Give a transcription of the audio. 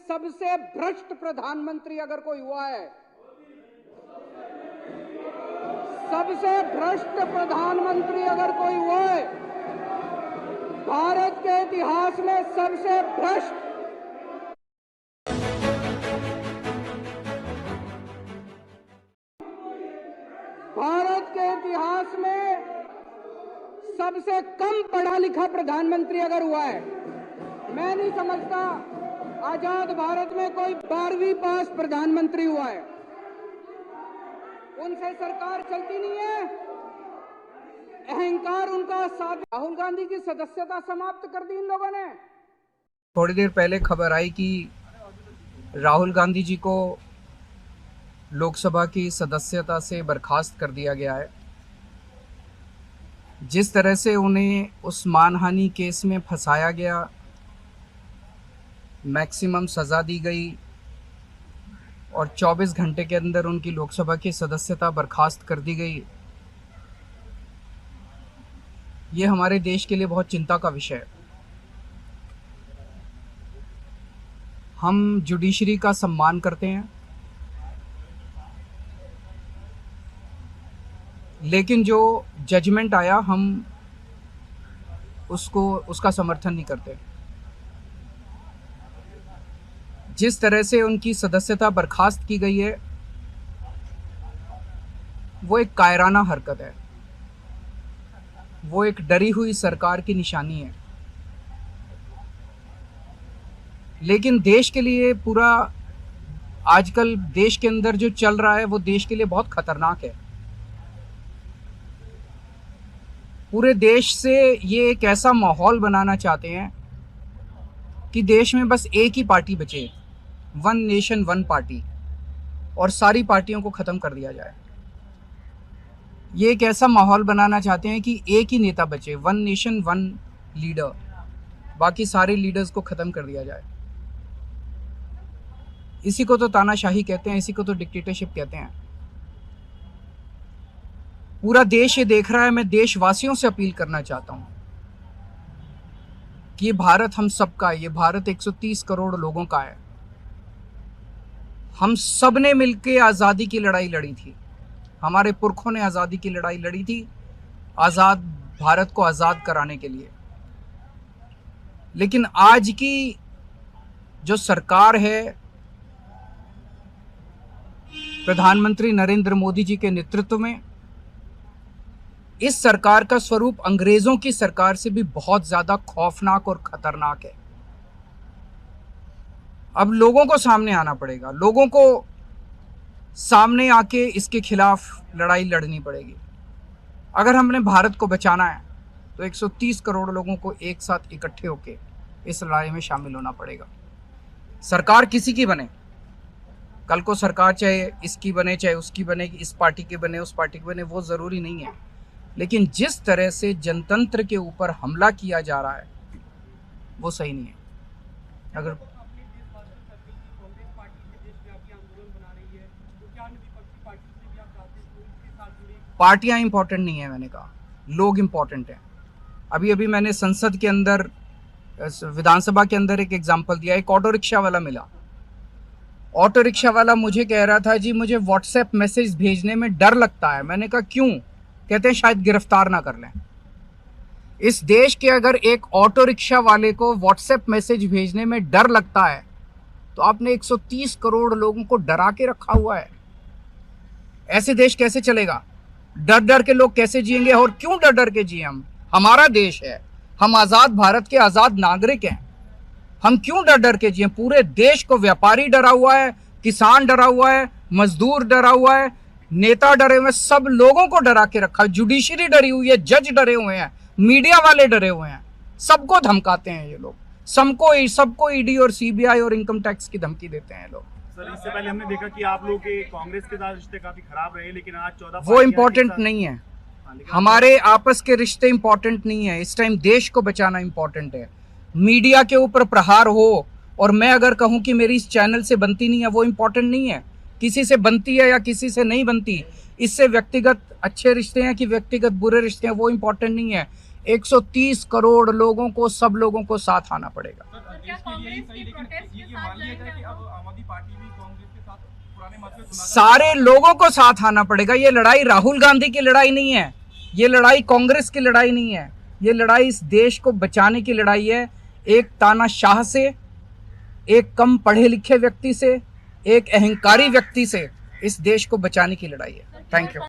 सबसे भ्रष्ट प्रधानमंत्री अगर कोई हुआ है, सबसे भ्रष्ट प्रधानमंत्री अगर कोई हुआ है, भारत के इतिहास में सबसे भ्रष्ट, भारत के इतिहास में सबसे कम पढ़ा लिखा प्रधानमंत्री अगर हुआ है, मैं नहीं समझता आजाद भारत में कोई 12वीं पास प्रधानमंत्री हुआ है। उनसे सरकार चलती नहीं है, अहंकार उनका साथ। राहुल गांधी की सदस्यता समाप्त कर दी इन लोगों ने। थोड़ी देर पहले खबर आई कि राहुल गांधी जी को लोकसभा की सदस्यता से बर्खास्त कर दिया गया है। जिस तरह से उन्हें उस मानहानि केस में फंसाया गया, मैक्सिमम सज़ा दी गई और 24 घंटे के अंदर उनकी लोकसभा की सदस्यता बर्खास्त कर दी गई, ये हमारे देश के लिए बहुत चिंता का विषय है। हम जुडिशरी का सम्मान करते हैं, लेकिन जो जजमेंट आया हम उसका समर्थन नहीं करते। जिस तरह से उनकी सदस्यता बर्खास्त की गई है, वो एक कायराना हरकत है, वो एक डरी हुई सरकार की निशानी है। लेकिन देश के लिए पूरा आजकल देश के अंदर जो चल रहा है वो देश के लिए बहुत खतरनाक है। पूरे देश से ये एक ऐसा माहौल बनाना चाहते हैं कि देश में बस एक ही पार्टी बचे, वन नेशन वन पार्टी, और सारी पार्टियों को ख़त्म कर दिया जाए। ये एक ऐसा माहौल बनाना चाहते हैं कि एक ही नेता बचे, वन नेशन वन लीडर, बाकी सारे लीडर्स को ख़त्म कर दिया जाए। इसी को तो तानाशाही कहते हैं, इसी को तो डिक्टेटरशिप कहते हैं। पूरा देश ये देख रहा है। मैं देशवासियों से अपील करना चाहता हूँ कि ये भारत हम सबका है, ये भारत 130 करोड़ लोगों का है। हम सब ने मिलकर आज़ादी की लड़ाई लड़ी थी, हमारे पुरखों ने आज़ादी की लड़ाई लड़ी थी, आज़ाद भारत को आज़ाद कराने के लिए। लेकिन आज की जो सरकार है, प्रधानमंत्री नरेंद्र मोदी जी के नेतृत्व में, इस सरकार का स्वरूप अंग्रेजों की सरकार से भी बहुत ज़्यादा खौफनाक और खतरनाक है। अब लोगों को सामने आना पड़ेगा, लोगों को सामने आके इसके खिलाफ लड़ाई लड़नी पड़ेगी। अगर हमने भारत को बचाना है तो 130 करोड़ लोगों को एक साथ इकट्ठे होके इस लड़ाई में शामिल होना पड़ेगा। सरकार किसी की बने, कल को सरकार चाहे इसकी बने चाहे उसकी बने, इस पार्टी के बने उस पार्टी के बने, वो ज़रूरी नहीं है। लेकिन जिस तरह से जनतंत्र के ऊपर हमला किया जा रहा है वो सही नहीं है। अगर पार्टियां इंपॉर्टेंट नहीं है, मैंने कहा लोग इंपॉर्टेंट हैं। अभी अभी मैंने संसद के अंदर, विधानसभा के अंदर एक एग्जाम्पल दिया। एक ऑटो रिक्शा वाला मिला, ऑटो रिक्शा वाला मुझे कह रहा था जी मुझे व्हाट्सएप मैसेज भेजने में डर लगता है। मैंने कहा क्यों? कहते हैं शायद गिरफ्तार ना कर लें। इस देश के अगर एक ऑटो रिक्शा वाले को व्हाट्सएप मैसेज भेजने में डर लगता है तो आपने 130 करोड़ लोगों को डरा के रखा हुआ है। ऐसे देश कैसे चलेगा? डर डर के लोग कैसे जिएंगे? और क्यों डर डर के जिए? हमारा देश है, हम आज़ाद भारत के आज़ाद नागरिक हैं, हम क्यों डर डर के जिए? पूरे देश को व्यापारी डरा हुआ है, किसान डरा हुआ है, मजदूर डरा हुआ है, नेता डरे हुए हैं, सब लोगों को डरा के रखा है। जुडिशरी डरी हुई है, जज डरे हुए हैं, मीडिया वाले डरे हुए हैं, सबको धमकाते हैं ये लोग, सबको ईडी और सीबीआई और इनकम टैक्स की धमकी देते हैं लोग। सर, इससे पहले हमने देखा कि आप लोग के कांग्रेस के साथ रिश्ते काफी खराब रहे, लेकिन आज 14 वो इम्पोर्टेंट नहीं है। हमारे आपस के रिश्ते इम्पोर्टेंट नहीं है। इस टाइम देश को बचाना इम्पोर्टेंट है। मीडिया के ऊपर प्रहार हो और मैं अगर कहूं कि मेरी इस चैनल से बनती नहीं है, वो इम्पोर्टेंट नहीं है। किसी से बनती है या किसी से नहीं बनती, इससे व्यक्तिगत अच्छे रिश्ते हैं कि व्यक्तिगत बुरे रिश्ते हैं, वो इम्पोर्टेंट नहीं है। 130 करोड़ लोगों को, सब लोगों को साथ आना पड़ेगा। क्या इसके लिए ही कांग्रेस सही, के लेकिन प्रोटेस्ट के ये साथ मान लिया जाए कि जाएंगे अब आम आदमी पार्टी भी कांग्रेस के साथ पुराने मत में सुना सारे लोगों को साथ आना पड़ेगा। ये लड़ाई राहुल गांधी की लड़ाई नहीं है, ये लड़ाई कांग्रेस की लड़ाई नहीं है, ये लड़ाई इस देश को बचाने की लड़ाई है। एक तानाशाह से, एक कम पढ़े लिखे व्यक्ति से, एक अहंकारी व्यक्ति से इस देश को बचाने की लड़ाई है। Thank you.